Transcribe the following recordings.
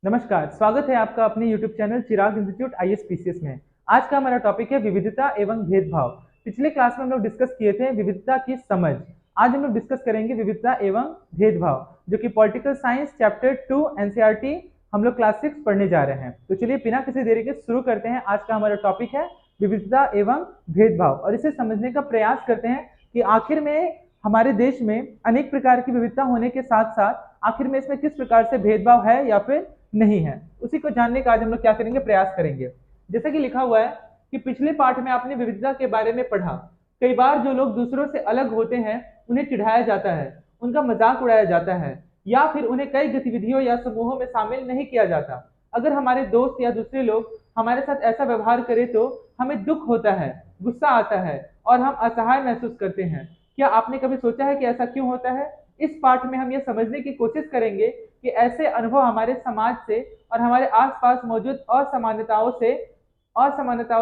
नमस्कार, स्वागत है आपका अपने YouTube चैनल चिराग इंस्टीट्यूट ISPCS में। आज का हमारा टॉपिक है विविधता एवं भेदभाव। पिछले क्लास में हम लोग डिस्कस किए थे विविधता की समझ। आज हम लोग डिस्कस करेंगे विविधता एवं भेदभाव, जो कि पॉलिटिकल साइंस चैप्टर 2 NCERT हम लोग क्लास 6 पढ़ने जा रहे हैं। तो चलिए बिना किसी देरी के शुरू करते हैं। आज का हमारा टॉपिक है विविधता एवं भेदभाव और इसे समझने का प्रयास करते हैं कि आखिर में हमारे देश में अनेक प्रकार की विविधता होने के साथ साथ आखिर में इसमें किस प्रकार से भेदभाव है या फिर नहीं है, उसी को जानने का आज हम लोग क्या करेंगे, प्रयास करेंगे। जैसे कि लिखा हुआ है कि पिछले पाठ में आपने विविधता के बारे में पढ़ा। कई बार जो लोग दूसरों से अलग होते हैं उन्हें चिढ़ाया जाता है, उनका मजाक उड़ाया जाता है या फिर उन्हें कई गतिविधियों या समूहों में शामिल नहीं किया जाता। अगर हमारे दोस्त या दूसरे लोग हमारे साथ ऐसा व्यवहार करें तो हमें दुख होता है, गुस्सा आता है और हम असहाय महसूस करते हैं। क्या आपने कभी सोचा है कि ऐसा क्यों होता है? इस पाठ में हम यह समझने की कोशिश करेंगे कि ऐसे अनुभव हमारे समाज से और हमारे आसपास मौजूद असमानताओं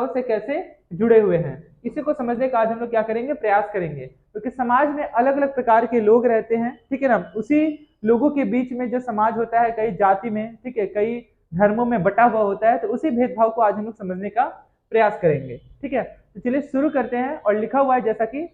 से कैसे जुड़े हुए हैं। इसी को समझने का आज हम लोग क्या करेंगे, प्रयास करेंगे। क्योंकि समाज में अलग अलग प्रकार के लोग रहते हैं, ठीक है ना। उसी लोगों के बीच में जो समाज होता है, कई जाति में, ठीक है, कई धर्मों में बटा हुआ होता है, तो उसी भेदभाव को आज हम लोग समझने का प्रयास करेंगे। ठीक है, तो चलिए शुरू करते हैं। और लिखा हुआ है जैसा कि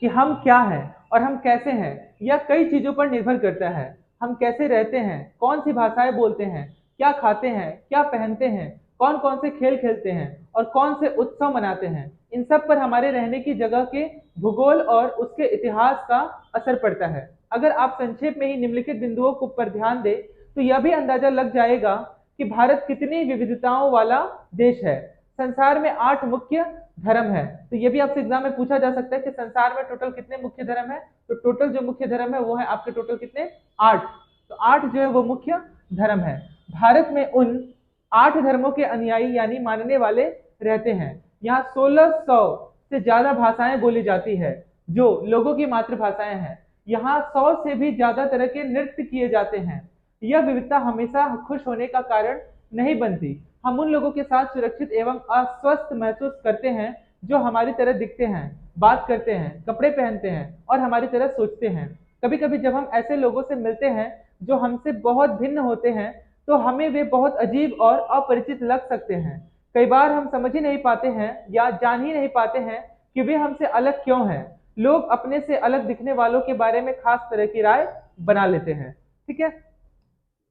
हम क्या हैं और हम कैसे हैं, यह कई चीजों पर निर्भर करता है। हम कैसे रहते हैं, कौन सी भाषाएं बोलते हैं, क्या खाते हैं, क्या पहनते हैं, कौन कौन से खेल खेलते हैं और कौन से उत्सव मनाते हैं, इन सब पर हमारे रहने की जगह के भूगोल और उसके इतिहास का असर पड़ता है। अगर आप संक्षेप में ही निम्नलिखित बिंदुओं को पर ध्यान दें तो यह भी अंदाजा लग जाएगा कि भारत कितनी विविधताओं वाला देश है। संसार में 8 मुख्य धर्म है। तो ये भी आपसे एग्जाम में पूछा जा सकता है कि संसार में टोटल कितने मुख्य धर्म है। तो टोटल जो मुख्य धर्म है वो है आपके टोटल कितने, 8। तो 8 जो है वो मुख्य धर्म है। भारत में उन 8 धर्मों के अनुयायी यानी मानने वाले रहते हैं। यहाँ 1600 से ज्यादा भाषाएं बोली जाती है जो लोगों की मातृभाषाएं हैं। यहाँ 100 से भी ज्यादा तरह के नृत्य किए जाते हैं। यह विविधता हमेशा खुश होने का कारण नहीं बनती। हम उन लोगों के साथ सुरक्षित एवं अस्वस्थ महसूस करते हैं जो हमारी तरह दिखते हैं, बात करते हैं, कपड़े पहनते हैं और हमारी तरह सोचते हैं। कभी कभी जब हम ऐसे लोगों से मिलते हैं जो हमसे बहुत भिन्न होते हैं तो हमें वे बहुत अजीब और अपरिचित लग सकते हैं। कई बार हम समझ ही नहीं पाते हैं या जान ही नहीं पाते हैं कि वे हमसे अलग क्यों हैं। लोग अपने से अलग दिखने वालों के बारे में खास तरह की राय बना लेते हैं। ठीक है,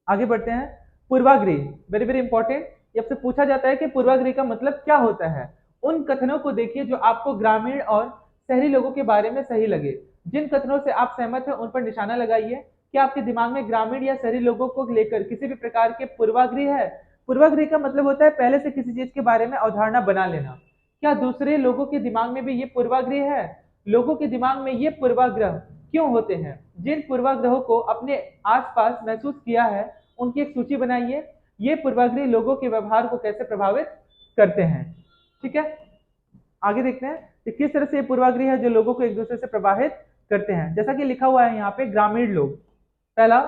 आगे बढ़ते हैं। पूर्वाग्रह, वेरी वेरी इंपॉर्टेंट। आपसे पूछा जाता है कि पूर्वाग्रह का मतलब क्या होता है। उन कथनों को देखिए जो आपको ग्रामीण और शहरी लोगों के बारे में सही लगे। जिन कथनों से आप सहमत हैं उन पर निशाना लगाइए। क्या आपके दिमाग में ग्रामीण या शहरी लोगों को लेकर किसी भी प्रकार के पूर्वाग्रह है? पूर्वाग्रह का मतलब होता है पहले से किसी चीज के बारे में अवधारणा बना लेना। क्या दूसरे लोगों के दिमाग में भी ये पूर्वाग्रह है? लोगों के दिमाग में ये पूर्वाग्रह क्यों होते हैं? जिन पूर्वाग्रहों को अपने आसपास महसूस किया है उनकी एक सूची बनाइए। ये पूर्वाग्रह लोगों के व्यवहार को कैसे प्रभावित करते हैं। ठीक है, आगे देखते हैं कि किस तरह से ये पूर्वाग्रह है जो लोगों को एक दूसरे से प्रभावित करते हैं। जैसा कि लिखा हुआ है यहाँ पे, ग्रामीण लोग। पहला,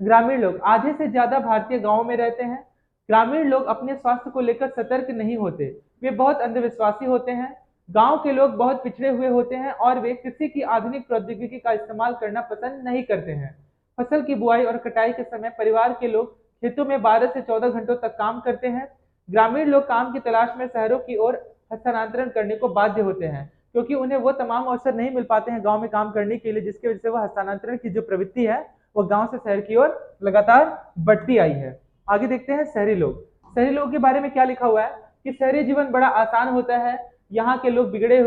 ग्रामीण लोग आधे से ज्यादा भारतीय गांवों में रहते हैं। ग्रामीण लोग अपने स्वास्थ्य को लेकर सतर्क नहीं होते, वे बहुत अंधविश्वासी होते हैं। गांव के लोग बहुत पिछड़े हुए होते हैं और वे कृषि की आधुनिक प्रौद्योगिकी का इस्तेमाल करना पसंद नहीं करते हैं। फसल की बुआई और कटाई के समय परिवार के लोग खेतों में 12 से 14 घंटों तक काम करते हैं। ग्रामीण लोग काम की तलाश में शहरों की ओर हस्तांतरण करने को बाध्य होते हैं क्योंकि उन्हें वो तमाम अवसर नहीं मिल पाते हैं गांव में काम करने के लिए, जिसकी वजह से वह हस्तांतरण की जो प्रवृत्ति है वो गांव से शहर की ओर लगातार बढ़ती आई है। आगे देखते हैं शहरी लोग। शहरी लोगों के बारे में क्या लिखा हुआ है कि शहरी जीवन बड़ा आसान होता है। यहाँ के लोग बिगड़े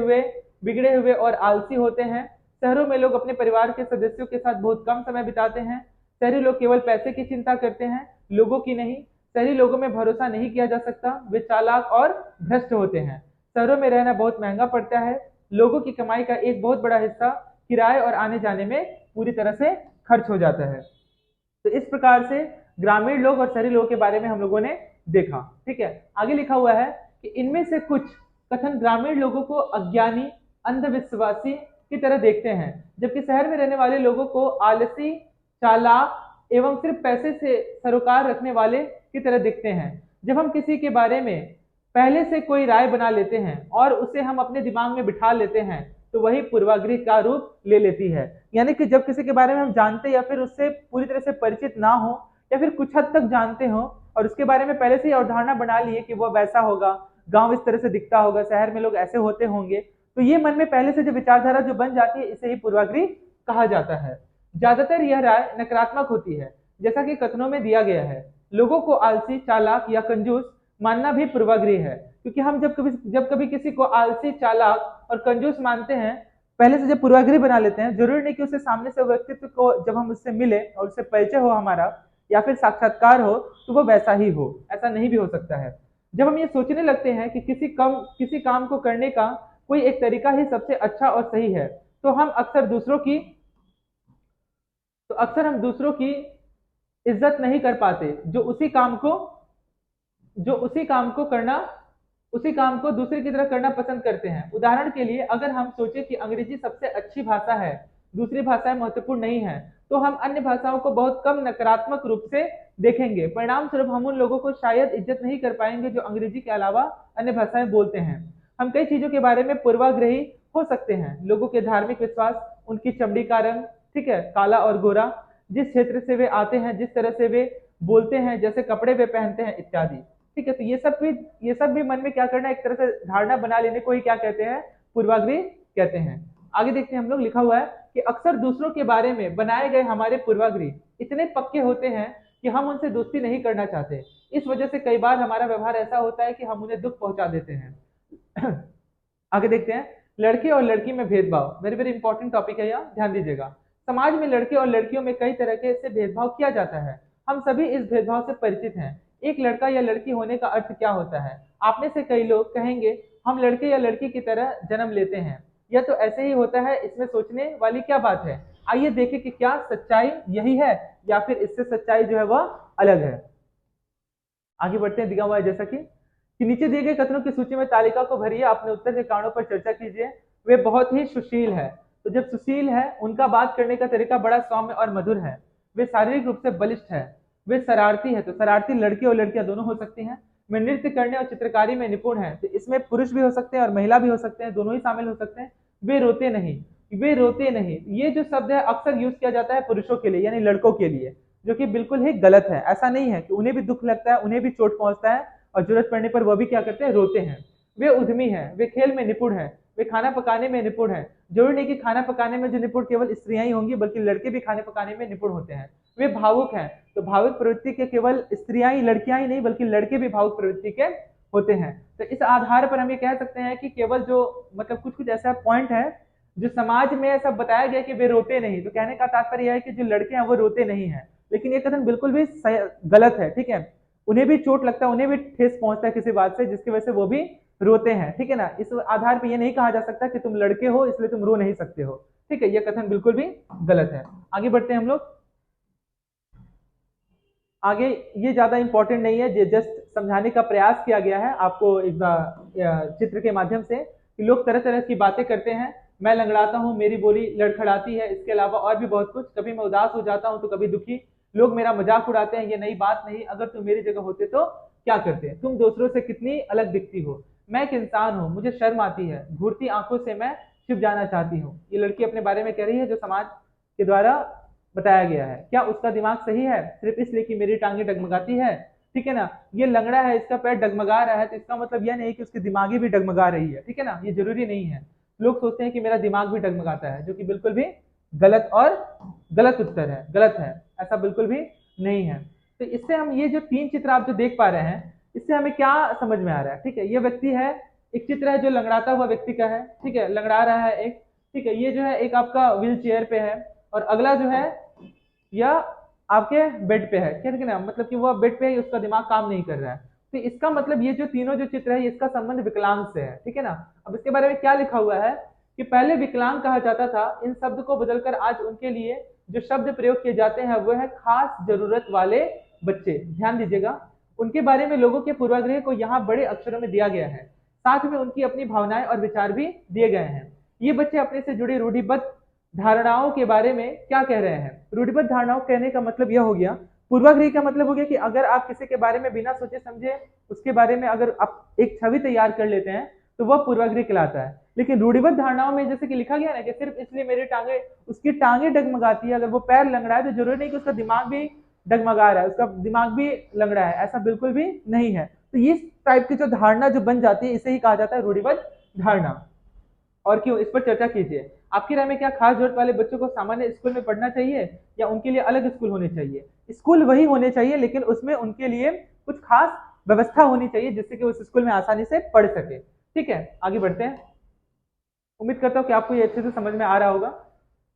हुए और आलसी होते हैं। शहरों में लोग अपने परिवार के सदस्यों के साथ बहुत कम समय बिताते हैं। शहरी लोग केवल पैसे की चिंता करते हैं, लोगों की नहीं। शहरी लोगों में भरोसा नहीं किया जा सकता, वे चालाक और भ्रष्ट होते हैं। शहरों में रहना बहुत महंगा पड़ता है। लोगों की कमाई का एक बहुत बड़ा हिस्सा किराए और आने जाने में पूरी तरह से खर्च हो जाता है। तो इस प्रकार से ग्रामीण लोग और शहरी लोगों के बारे में हम लोगों ने देखा। ठीक है, आगे लिखा हुआ है कि इनमें से कुछ कथन ग्रामीण लोगों को अज्ञानी, अंधविश्वासी की तरह देखते हैं, जबकि शहर में रहने वाले लोगों को आलसी, चालाक एवं सिर्फ पैसे से सरोकार रखने वाले की तरह दिखते हैं। जब हम किसी के बारे में पहले से कोई राय बना लेते हैं और उसे हम अपने दिमाग में बिठा लेते हैं तो वही पूर्वाग्रह का रूप ले लेती है। यानी कि जब किसी के बारे में हम जानते या फिर उससे पूरी तरह से परिचित ना हो या फिर कुछ हद तक जानते हो और उसके बारे में पहले से ही अवधारणा बना लिए कि वो वैसा होगा, गांव इस तरह से दिखता होगा, शहर में लोग ऐसे होते होंगे, तो ये मन में पहले से जो विचारधारा जो बन जाती है इसे ही पूर्वाग्रह कहा जाता है। ज्यादातर यह राय नकारात्मक होती है, जैसा कि कथनों में दिया गया है। लोगों को आलसी, चालाक या कंजूस मानना भी पूर्वाग्रह है, क्योंकि हम जब कभी किसी को आलसी, चालाक और कंजूस मानते हैं, पहले से जब पूर्वाग्रह बना लेते हैं, जरूरी नहीं कि उसे सामने से व्यक्तित्व को जब हम उससे मिले और उससे परिचय हो हमारा या फिर साक्षात्कार हो तो वो वैसा ही हो, ऐसा नहीं भी हो सकता है। जब हम ये सोचने लगते हैं कि किसी काम को करने का कोई एक तरीका ही सबसे अच्छा और सही है, तो अक्सर हम दूसरों की इज्जत नहीं कर पाते, उसी काम को दूसरे की तरह करना पसंद करते हैं। उदाहरण के लिए, अगर हम सोचे कि अंग्रेजी सबसे अच्छी भाषा है, दूसरी भाषाएं महत्वपूर्ण नहीं है, तो हम अन्य भाषाओं को बहुत कम नकारात्मक रूप से देखेंगे। परिणाम स्वरूप हम उन लोगों को शायद इज्जत नहीं कर पाएंगे जो अंग्रेजी के अलावा अन्य भाषाएं बोलते हैं। हम कई चीजों के बारे में पूर्वाग्रही हो सकते हैं, लोगों के धार्मिक विश्वास, उनकी चमड़ी का रंग, ठीक है, काला और गोरा, जिस क्षेत्र से वे आते हैं, जिस तरह से वे बोलते हैं, जैसे कपड़े वे पहनते हैं इत्यादि। ठीक है, तो ये सब भी मन में क्या करना, एक तरह से धारणा बना लेने को ही क्या कहते हैं, पूर्वाग्रह कहते हैं। आगे देखते हैं हम लोग, लिखा हुआ है कि अक्सर दूसरों के बारे में बनाए गए हमारे पूर्वाग्रह इतने पक्के होते हैं कि हम उनसे दोस्ती नहीं करना चाहते। इस वजह से कई बार हमारा व्यवहार ऐसा होता है कि हम उन्हें दुख पहुंचा देते हैं। आगे देखते हैं, लड़के और लड़की में भेदभाव, वेरी वेरी इंपॉर्टेंट टॉपिक है, यहाँ ध्यान दीजिएगा। समाज में लड़के और लड़कियों में कई तरह के से भेदभाव किया जाता है। हम सभी इस भेदभाव से परिचित हैं। एक लड़का या लड़की होने का अर्थ क्या होता है? आप में से कई लोग कहेंगे हम लड़के या लड़की की तरह जन्म लेते हैं, यह तो ऐसे ही होता है, इसमें सोचने वाली क्या बात है। आइए देखें कि क्या सच्चाई यही है या फिर इससे सच्चाई जो है वह अलग है। आगे बढ़ते हैं, दिया हुआ है जैसा कि नीचे दिए गए कथनों की सूची में तालिका को भरिए, अपने उत्तर के कारणों पर चर्चा कीजिए। वे बहुत ही सुशील है, तो जब सुशील है, उनका बात करने का तरीका बड़ा सौम्य और मधुर है। वे शारीरिक रूप से बलिष्ठ है। वे शरारती है, तो शरारती लड़के और लड़कियां दोनों हो सकती हैं। वे नृत्य करने और चित्रकारी में निपुण है, तो इसमें पुरुष भी हो सकते हैं और महिला भी हो सकते हैं, दोनों ही शामिल हो सकते हैं। वे रोते नहीं, ये जो शब्द है अक्सर यूज किया जाता है पुरुषों के लिए, यानी लड़कों के लिए, जो कि बिल्कुल ही गलत है। ऐसा नहीं है कि उन्हें भी दुख लगता है, उन्हें भी चोट पहुंचता है और जरूरत पड़ने पर वह भी क्या करते हैं, रोते हैं। वे उद्यमी हैं, वे खेल में निपुण हैं, वे खाना पकाने में निपुण हैं। जरूरी नहीं कि खाना पकाने में जो निपुण केवल स्त्रियां ही होंगी, बल्कि लड़के भी खाने पकाने में निपुण होते हैं। वे भावुक हैं, तो भावुक प्रवृत्ति के केवल स्त्रियां ही, लड़कियां ही नहीं, बल्कि लड़के भी भावुक प्रवृत्ति के होते हैं। तो इस आधार पर हम ये कह सकते हैं कि केवल जो मतलब कुछ कुछ ऐसा पॉइंट है जो समाज में ऐसा बताया गया कि वे रोते नहीं, तो कहने का तात्पर्य यह है कि जो लड़के हैं वो रोते नहीं है, लेकिन ये कथन बिल्कुल भी गलत है। ठीक है, उन्हें भी चोट लगता है, उन्हें भी ठेस पहुंचता है किसी बात से, जिसकी वजह से वो भी रोते हैं। ठीक है ना, इस आधार पर यह नहीं कहा जा सकता कि तुम लड़के हो इसलिए तुम रो नहीं सकते हो। ठीक है, यह कथन बिल्कुल भी गलत है। आगे बढ़ते हैं हम लोग आगे। ये ज्यादा इंपॉर्टेंट नहीं है, ये जस्ट समझाने का प्रयास किया गया है आपको एक चित्र के माध्यम से, कि लोग तरह तरह की बातें करते हैं। मैं लंगड़ाता हूँ, मेरी बोली लड़खड़ाती है, इसके अलावा और भी बहुत कुछ। कभी मैं उदास हो जाता हूँ तो कभी दुखी, लोग मेरा मजाक उड़ाते हैं, ये नई बात नहीं, अगर तुम मेरी जगह होते तो क्या करते। तुम दूसरों से कितनी अलग दिखती हो, मैं एक इंसान हूँ, मुझे शर्म आती है, घूरती आंखों से मैं छिप जाना चाहती हूँ। ये लड़की अपने बारे में कह रही है जो समाज के द्वारा बताया गया है। क्या उसका दिमाग सही है सिर्फ इसलिए कि मेरी टांगे डगमगाती है? ठीक है ना, ये लंगड़ा है, इसका पैर डगमगा रहा है, तो इसका मतलब यह नहीं कि उसकी दिमागी भी डगमगा रही है। ठीक है ना, ये जरूरी नहीं है। लोग सोचते हैं कि मेरा दिमाग भी डगमगाता है, जो कि बिल्कुल भी गलत और गलत उत्तर है, गलत है, ऐसा बिल्कुल भी नहीं है। तो इससे हम ये जो 3 चित्र आप जो देख पा रहे हैं, इससे हमें क्या समझ में आ रहा है? ठीक है, ये व्यक्ति है, एक चित्र है जो लंगड़ाता हुआ व्यक्ति का है, ठीक है, लंगड़ा रहा है एक। ठीक है, ये जो है एक आपका व्हील चेयर पे है, और अगला जो है या आपके बेड पे है। ठीक है ना, मतलब कि वो बेड पे है, उसका दिमाग काम नहीं कर रहा है। तो इसका मतलब ये जो तीनों जो चित्र है, इसका संबंध विकलांग से है। ठीक है ना, अब इसके बारे में क्या लिखा हुआ है कि पहले विकलांग कहा जाता था, इन शब्द को बदलकर आज उनके लिए जो शब्द प्रयोग किए जाते हैं वो है खास जरूरत वाले बच्चे। ध्यान दीजिएगा, उनके बारे में लोगों के पूर्वाग्रह को यहाँ बड़े अक्षरों में दिया गया है, साथ में उनकी अपनी भावनाएं और विचार भी दिए गए हैं। ये बच्चे अपने से जुड़ी रूढ़िबद्ध धारणाओं के बारे में क्या कह रहे हैं? रूढ़िबद्ध धारणाओं कहने का मतलब यह हो गया, पूर्वाग्रह का मतलब हो गया कि अगर आप किसी के बारे में बिना सोचे समझे उसके बारे में अगर आप एक छवि तैयार कर लेते हैं तो वह पूर्वाग्रह कहलाता है। लेकिन रूढ़िबद्ध धारणाओं में जैसे कि लिखा गया ना कि सिर्फ इसलिए मेरी टांगे, उसकी टांगे डगमगाती है, अगर वो पैर लंगड़ा है तो जरूरी नहीं कि उसका दिमाग भी डगमगा रहा है, उसका दिमाग भी लंगड़ा है, ऐसा बिल्कुल भी नहीं है। तो इस टाइप की जो धारणा जो बन जाती है इसे ही कहा जाता है रूढ़िबद्ध धारणा। और क्यों, इस पर चर्चा कीजिए। आपकी राय में क्या खास जरूरत वाले बच्चों को सामान्य स्कूल में पढ़ना चाहिए या उनके लिए अलग स्कूल होने चाहिए? स्कूल वही होने चाहिए लेकिन उसमें उनके लिए कुछ खास व्यवस्था होनी चाहिए जिससे कि उस स्कूल में आसानी से पढ़ सके। ठीक है, आगे बढ़ते हैं। उम्मीद करता हूँ कि आपको ये अच्छे से समझ में आ रहा होगा।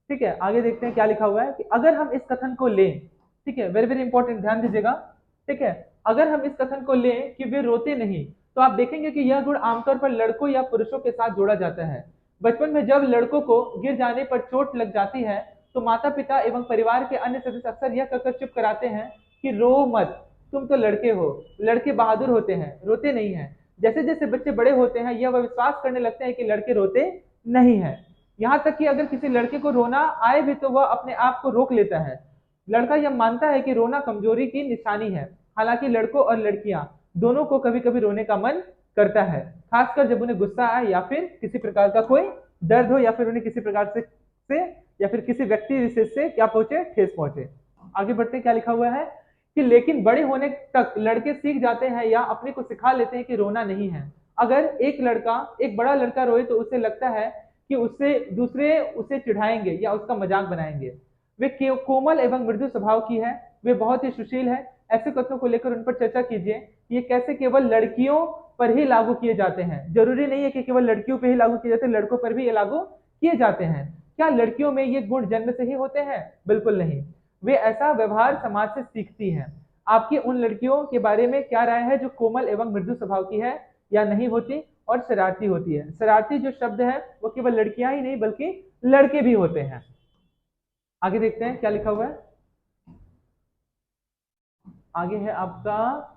ठीक है, आगे देखते हैं क्या लिखा हुआ है कि अगर हम इस कथन को लें, ठीक है, वेरी वेरी इंपॉर्टेंट, ध्यान दीजिएगा। ठीक है, अगर हम इस कथन को लें कि वे रोते नहीं, तो आप देखेंगे कि यह गुण आमतौर पर लड़कों या पुरुषों के साथ जोड़ा जाता है। बचपन में जब लड़कों को गिर जाने पर चोट लग जाती है तो माता पिता एवं परिवार के अन्य सदस्य अक्सर यह कहकर चुप कराते हैं कि रो मत, तुम तो लड़के हो, लड़के बहादुर होते हैं, रोते नहीं हैं। जैसे जैसे बच्चे बड़े होते हैं यह वह विश्वास करने लगते हैं कि लड़के रोते नहीं है। यहाँ तक कि अगर किसी लड़के को रोना आए भी तो वह अपने आप को रोक लेता है। लड़का यह मानता है कि रोना कमजोरी की निशानी है। हालांकि लड़कों और लड़कियां दोनों को कभी कभी रोने का मन करता है, खासकर जब उन्हें गुस्सा आए या फिर किसी प्रकार का कोई दर्द हो या फिर उन्हें किसी प्रकार से या फिर किसी व्यक्ति विशेष से क्या पहुंचे, ठेस पहुंचे। आगे बढ़ते क्या लिखा हुआ है कि लेकिन बड़े होने तक लड़के सीख जाते हैं या अपने को सिखा लेते हैं कि रोना नहीं है। अगर एक बड़ा लड़का रोए तो उसे लगता है कि उससे दूसरे उसे चिढ़ाएंगे या उसका मजाक बनाएंगे। वे कोमल एवं मृदु स्वभाव की है, वे बहुत ही सुशील है। ऐसे कथनों को लेकर उन पर चर्चा कीजिए। ये कैसे केवल लड़कियों पर ही लागू किए जाते हैं? जरूरी नहीं है कि केवल लड़कियों पर ही लागू किए जाते हैं, लड़कों पर भी ये लागू किए जाते हैं। क्या लड़कियों में ये गुण जन्म से ही होते हैं? बिल्कुल नहीं, वे ऐसा व्यवहार समाज से सीखती हैं। आपकी उन लड़कियों के बारे में क्या राय है जो कोमल एवं मृदु स्वभाव की है या नहीं होती और शरारती होती है? शरारती जो शब्द है वो केवल लड़कियां ही नहीं बल्कि लड़के भी होते हैं। आगे देखते हैं क्या लिखा हुआ है। आगे है आपका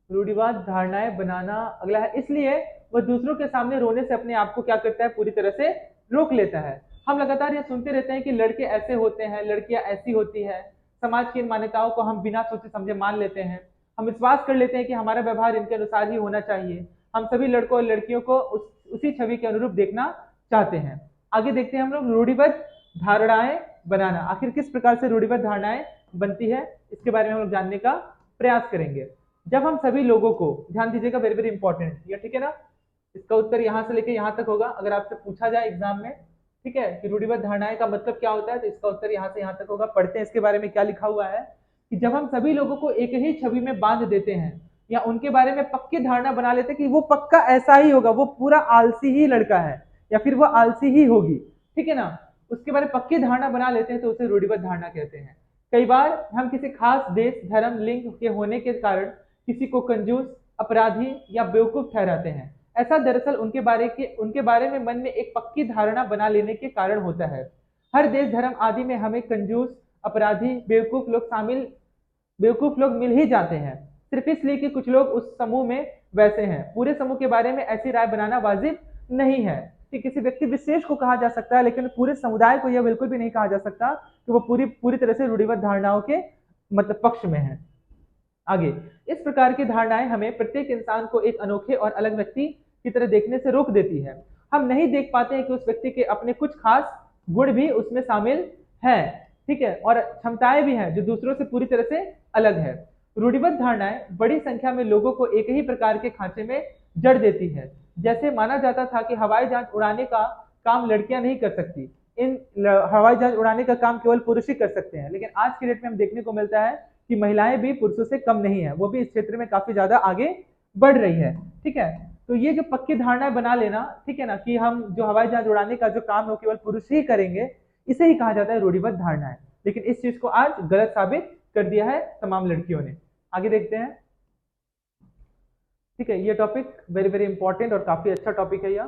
रूढ़िवाद धारणाएं बनाना, अगला है इसलिए वह दूसरों के सामने रोने से अपने आप को क्या करता है, पूरी तरह से रोक लेता है। हम लगातार ये सुनते रहते हैं कि लड़के ऐसे होते हैं, लड़कियां ऐसी होती है। समाज की इन मान्यताओं को हम बिना सोचे समझे मान लेते हैं। हम विश्वास कर लेते हैं कि हमारा व्यवहार इनके अनुसार ही होना चाहिए। हम सभी लड़कों और लड़कियों को उसी छवि के अनुरूप देखना चाहते हैं। आगे देखते हैं हम लोग रूढ़िबद्ध धारणाएं बनाना। आखिर किस प्रकार से रूढ़िबद्ध धारणाएं बनती है इसके बारे में हम लोग जानने का प्रयास करेंगे। जब हम सभी लोगों को, ध्यान दीजिएगा, वेरी वेरी इंपॉर्टेंट, ये ठीक है ना, इसका उत्तर यहां से लेके यहां तक होगा। अगर आपसे पूछा जाए एग्जाम में, ठीक है, कि रूढ़िबद्ध धारणाएं का मतलब क्या होता है, तो इसका उत्तर यहां से यहां तक होगा। पढ़ते हैं इसके बारे में क्या लिखा हुआ है कि जब हम सभी लोगों को एक ही छवि में बांध देते हैं या उनके बारे में पक्की धारणा बना लेते हैं कि वो पक्का ऐसा ही होगा, वो पूरा आलसी ही लड़का है या फिर वो आलसी ही होगी, ठीक है ना, उसके बारे में पक्की धारणा बना लेते हैं तो उसे रूढ़िबद्ध धारणा कहते हैं। कई बार हम किसी खास देश, धर्म, लिंग के होने के कारण किसी को कंजूस, अपराधी या बेवकूफ ठहराते हैं। ऐसा दरअसल उनके बारे में मन में एक पक्की धारणा बना लेने के कारण होता है। हर देश, धर्म आदि में हमें कंजूस, अपराधी, बेवकूफ लोग मिल ही जाते हैं, सिर्फ इसलिए कि कुछ लोग उस समूह में वैसे हैं। पूरे समूह के बारे में ऐसी राय बनाना वाजिब नहीं है कि किसी व्यक्ति विशेष को कहा जा सकता है, लेकिन पूरे समुदाय को यह बिल्कुल भी नहीं कहा जा सकता कि वो पूरी पूरी तरह से रूढ़िबद्ध धारणाओं के मतलब पक्ष में है। आगे, इस प्रकार की धारणाएं हमें प्रत्येक इंसान को एक अनोखे और अलग व्यक्ति की तरह देखने से रोक देती है। हम नहीं देख पाते हैं कि उस व्यक्ति के अपने कुछ खास गुण भी उसमें शामिल हैं, ठीक है, और क्षमताएं भी हैं जो दूसरों से पूरी तरह से अलग है। रूढ़िबद्ध धारणाएं बड़ी संख्या में लोगों को एक ही प्रकार के खांचे में जड़ देती है। जैसे माना जाता था कि हवाई जहाज उड़ाने का काम लड़कियां नहीं कर सकती, हवाई जहाज उड़ाने का काम केवल पुरुष ही कर सकते हैं, लेकिन आज की डेट में हम देखने को मिलता है कि महिलाएं भी पुरुषों से कम नहीं है, वो भी इस क्षेत्र में काफी ज्यादा आगे बढ़ रही है, ठीक है। तो ये जो पक्की धारणा बना लेना, ठीक है ना, कि हम जो हवाई जहाज उड़ाने का जो काम है केवल पुरुष ही करेंगे, इसे ही कहा जाता है रूढ़िबद्ध धारणा है। लेकिन इस चीज को आज गलत साबित कर दिया है तमाम लड़कियों ने। आगे देखते हैं, ठीक है, ये टॉपिक वेरी वेरी इंपॉर्टेंट और काफी अच्छा टॉपिक है यह,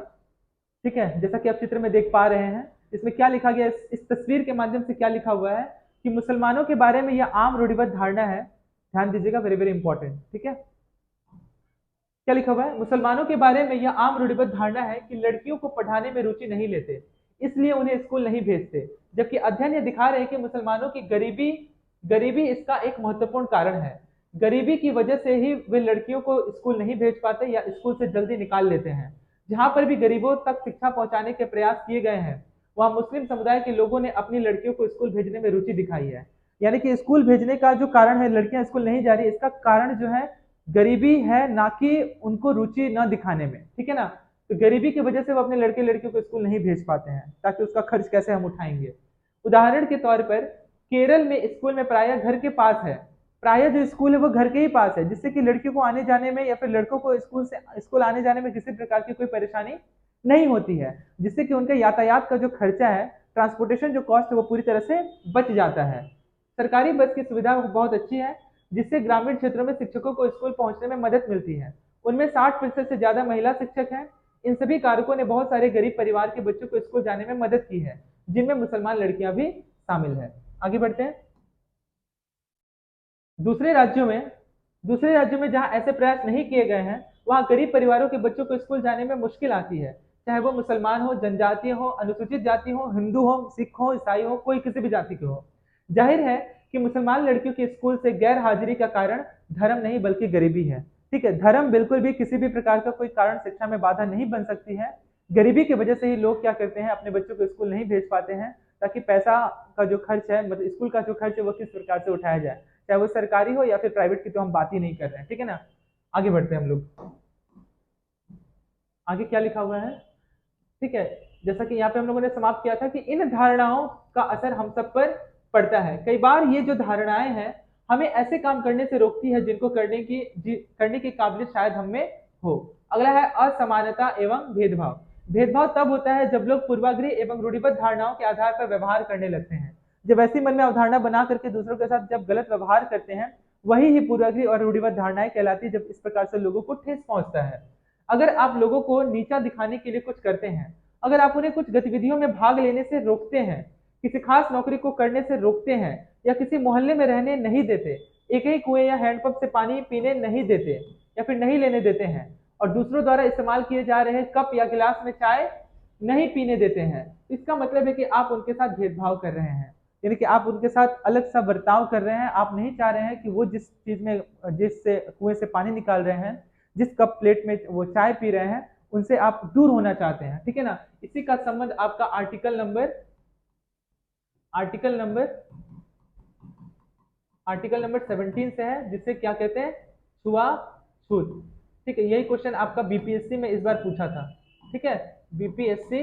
ठीक है। जैसा कि आप चित्र में देख पा रहे हैं, इसमें क्या लिखा गया, इस तस्वीर के माध्यम से क्या लिखा हुआ है कि मुसलमानों के बारे में यह आम रूढ़िबद्ध धारणा है। ध्यान दीजिएगा, वेरी वेरी इंपॉर्टेंट, ठीक है। क्या लिखा हुआ है, मुसलमानों के बारे में यह आम रूढ़िबद्ध धारणा है कि लड़कियों को पढ़ाने में रुचि नहीं लेते, इसलिए उन्हें स्कूल नहीं भेजते। जबकि अध्ययन ये दिखा रहे हैं कि मुसलमानों की गरीबी गरीबी इसका एक महत्वपूर्ण कारण है। गरीबी की वजह से ही वे लड़कियों को स्कूल नहीं भेज पाते या स्कूल से जल्दी निकाल लेते हैं। जहां पर भी गरीबों तक शिक्षा पहुंचाने के प्रयास किए गए हैं, वहां मुस्लिम समुदाय के लोगों ने अपनी लड़कियों को स्कूल भेजने में रुचि दिखाई है। यानी कि स्कूल भेजने का जो कारण है, लड़कियां स्कूल नहीं जा रही, इसका कारण जो है गरीबी है, ना कि उनको रुचि न दिखाने में, ठीक है ना। तो गरीबी की वजह से वो अपने लड़के लड़कियों को स्कूल नहीं भेज पाते हैं, ताकि उसका खर्च कैसे हम उठाएंगे। उदाहरण के तौर पर केरल में स्कूल में प्राय घर के पास है, प्राय जो स्कूल है वो घर के ही पास है, जिससे कि लड़कियों को आने जाने में या फिर लड़कों को स्कूल आने जाने में किसी प्रकार की कोई परेशानी नहीं होती है, जिससे कि उनका यातायात का जो खर्चा है, ट्रांसपोर्टेशन जो कॉस्ट है, वो पूरी तरह से बच जाता है। सरकारी बस की सुविधा बहुत अच्छी है, जिससे ग्रामीण क्षेत्रों में शिक्षकों को स्कूल पहुंचने में मदद मिलती है। उनमें 60% से ज्यादा महिला शिक्षक हैं। इन सभी कारकों ने बहुत सारे गरीब परिवार के बच्चों को स्कूल जाने में मदद की है, जिनमें मुसलमान लड़कियां भी शामिल है। आगे बढ़ते हैं। दूसरे राज्यों में दूसरे राज्यों में जहां ऐसे प्रयास नहीं किए गए हैं, वहां गरीब परिवारों के बच्चों को स्कूल जाने में मुश्किल आती है, चाहे वो मुसलमान हो, जनजातीय हो, अनुसूचित जाति हो, हिंदू हो, सिख हो, ईसाई हो, कोई किसी भी जाति के हो। जाहिर है कि मुसलमान लड़कियों के स्कूल से गैर हाजिरी का कारण धर्म नहीं बल्कि गरीबी है। ठीक है, धर्म बिल्कुल भी किसी भी प्रकार का कोई कारण शिक्षा में बाधा नहीं बन सकती है। गरीबी की वजह से ही लोग क्या करते हैं, अपने बच्चों को स्कूल नहीं भेज पाते हैं, ताकि पैसा का जो खर्च है, मतलब स्कूल का जो खर्च है, वो किस प्रकार से उठाया जाए, चाहे वो सरकारी हो या फिर प्राइवेट की, तो हम बात ही नहीं कर रहे हैं, ठीक है ना। आगे बढ़ते हैं हम लोग। आगे क्या लिखा हुआ है, ठीक है। जैसा कि यहाँ पे हम लोगों ने समाप्त किया था कि इन धारणाओं का असर हम सब पर पड़ता है। कई बार ये जो धारणाएं हैं, हमें ऐसे काम करने से रोकती है जिनको करने की काबिलियत शायद हम में हो। अगला है असमानता एवं भेदभाव। भेदभाव तब होता है जब लोग पूर्वाग्रही एवं रूढ़िबद्ध धारणाओं के आधार पर व्यवहार करने लगते हैं। जब ऐसी मन में अवधारणा बना करके दूसरों के साथ जब गलत व्यवहार करते हैं, वही ही पूर्वाग्रही और रूढ़िबद्ध धारणाएं कहलाती है, जब इस प्रकार से लोगों को ठेस पहुंचता है। अगर आप लोगों को नीचा दिखाने के लिए कुछ करते हैं, अगर आप उन्हें कुछ गतिविधियों में भाग लेने से रोकते हैं, किसी खास नौकरी को करने से रोकते हैं, या किसी मोहल्ले में रहने नहीं देते, एक ही कुएं या हैंडपंप से पानी पीने नहीं देते या फिर नहीं लेने देते हैं, और दूसरों द्वारा इस्तेमाल किए जा रहे कप या गिलास में चाय नहीं पीने देते हैं, इसका मतलब है कि आप उनके साथ भेदभाव कर रहे हैं। यानी कि आप उनके साथ अलग सा बर्ताव कर रहे हैं। आप नहीं चाह रहे हैं कि वो जिस चीज में, जिससे कुएं से पानी निकाल रहे हैं, जिस कप प्लेट में वो चाय पी रहे हैं, उनसे आप दूर होना चाहते हैं, ठीक है ना। इसी का संबंध आपका आर्टिकल नंबर आर्टिकल नंबर 17 से है, जिससे क्या कहते हैं, छुआछूत। ठीक है, यही क्वेश्चन आपका बीपीएससी में इस बार पूछा था, ठीक है, बीपीएससी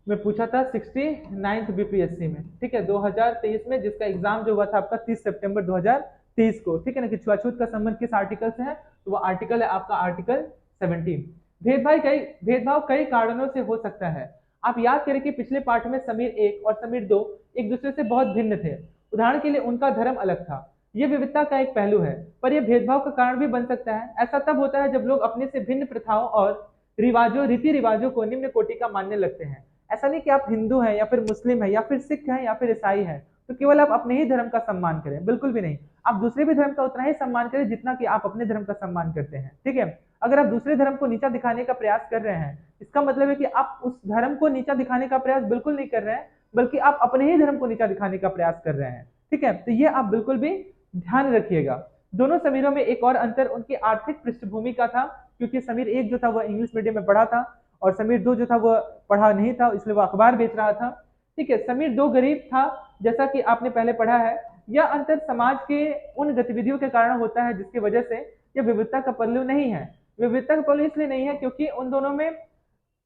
में पूछा था, 69th बीपीएससी में, ठीक है, 2023 में, जिसका एग्जाम जो हुआ था आपका 30 सितंबर 2023 को, ठीक है ना, कि छुआछूत का संबंध किस आर्टिकल से है, तो वो आर्टिकल है आपका आर्टिकल 17। भेदभाव कई कारणों से हो सकता है। आप याद करें कि पिछले पाठ में समीर 1 और समीर 2 एक दूसरे से बहुत भिन्न थे। उदाहरण के लिए उनका धर्म अलग था। यह विविधता का एक पहलू है, पर यह भेदभाव का कारण भी बन सकता है। ऐसा तब होता है जब लोग अपने से भिन्न प्रथाओं और रीति रिवाजों को निम्न कोटि का मानने लगते हैं। ऐसा नहीं कि आप हिंदू हैं या फिर मुस्लिम है या फिर सिख हैं या फिर ईसाई हैं तो केवल आप अपने ही धर्म का सम्मान करें, बिल्कुल भी नहीं। आप दूसरे भी धर्म का उतना ही सम्मान करें जितना कि आप अपने धर्म का सम्मान करते हैं, ठीक है। अगर आप दूसरे धर्म को नीचा दिखाने का प्रयास कर रहे हैं, इसका मतलब है कि आप उस धर्म को नीचा दिखाने का प्रयास बिल्कुल नहीं कर रहे हैं, बल्कि आप अपने ही धर्म को नीचा दिखाने का प्रयास कर रहे हैं, ठीक है। तो ये आप बिल्कुल भी ध्यान रखिएगा। दोनों समीरों में एक और अंतर उनकी आर्थिक पृष्ठभूमि का था, क्योंकि समीर 1 जो था वह इंग्लिश मीडियम में पढ़ा था, और समीर 2 जो था वह पढ़ा नहीं था, इसलिए वह अखबार बेच रहा था, ठीक है। समीर 2 गरीब था, जैसा कि आपने पहले पढ़ा है। यह अंतर समाज के उन गतिविधियों के कारण होता है जिसकी वजह से यह विविधता का पहलू नहीं है। विविधता का पहलू इसलिए नहीं है क्योंकि उन दोनों में,